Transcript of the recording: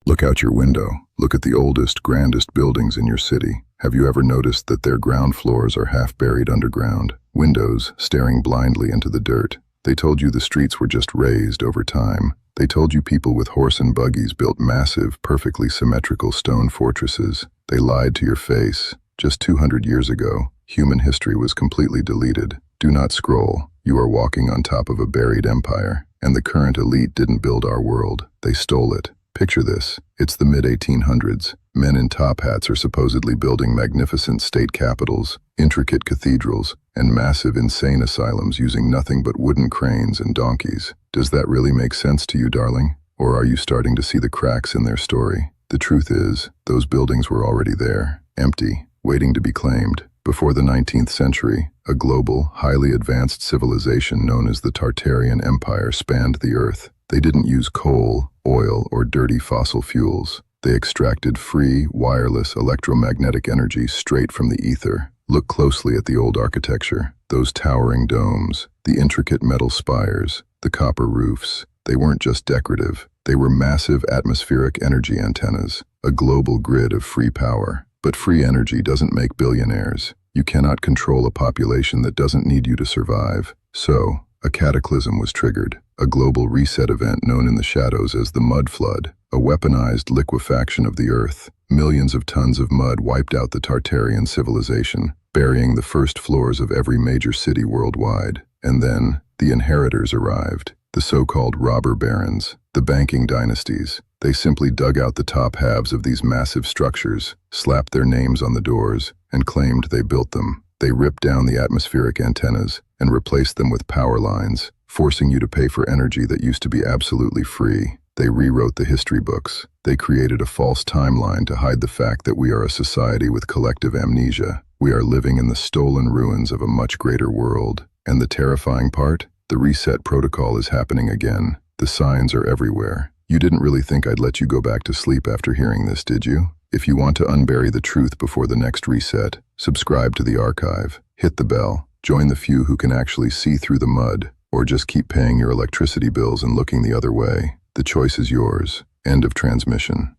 Look out your window. Look at the oldest, grandest buildings in your city. Have you ever noticed that their ground floors are half buried underground? Windows staring blindly into the dirt. They told you the streets were just raised over time. They told you people with horse and buggies built massive, perfectly symmetrical stone fortresses. They lied to your face. Just 200 years ago, human history was completely deleted. Do not scroll. You are walking on top of a buried empire. And the current elite didn't build our world. They stole it. Picture this. It's the mid-1800s. Men in top hats are supposedly building magnificent state capitals, intricate cathedrals, and massive insane asylums using nothing but wooden cranes and donkeys. Does that really make sense to you, darling? Or are you starting to see the cracks in their story? The truth is, those buildings were already there, empty, waiting to be claimed. Before the 19th century, a global, highly advanced civilization known as the Tartarian Empire spanned the earth. They didn't use coal, oil, or dirty fossil fuels. They extracted free, wireless, electromagnetic energy straight from the ether. Look closely at the old architecture. Those towering domes, the intricate metal spires, the copper roofs. They weren't just decorative. They were massive atmospheric energy antennas, a global grid of free power. But free energy doesn't make billionaires. You cannot control a population that doesn't need you to survive. So, a cataclysm was triggered, a global reset event known in the shadows as the mudflood, a weaponized liquefaction of the earth. Millions of tons of mud wiped out the Tartarian civilization, burying the first floors of every major city worldwide. And then, the inheritors arrived, the so-called robber barons, the banking dynasties. They simply dug out the top halves of these massive structures, slapped their names on the doors, and claimed they built them. They ripped down the atmospheric antennas and replaced them with power lines, forcing you to pay for energy that used to be absolutely free. They rewrote the history books. They created a false timeline to hide the fact that we are a society with collective amnesia. We are living in the stolen ruins of a much greater world. And the terrifying part? The reset protocol is happening again. The signs are everywhere. You didn't really think I'd let you go back to sleep after hearing this, did you? If you want to unbury the truth before the next reset, subscribe to the archive, hit the bell, join the few who can actually see through the mud, or just keep paying your electricity bills and looking the other way. The choice is yours. End of transmission.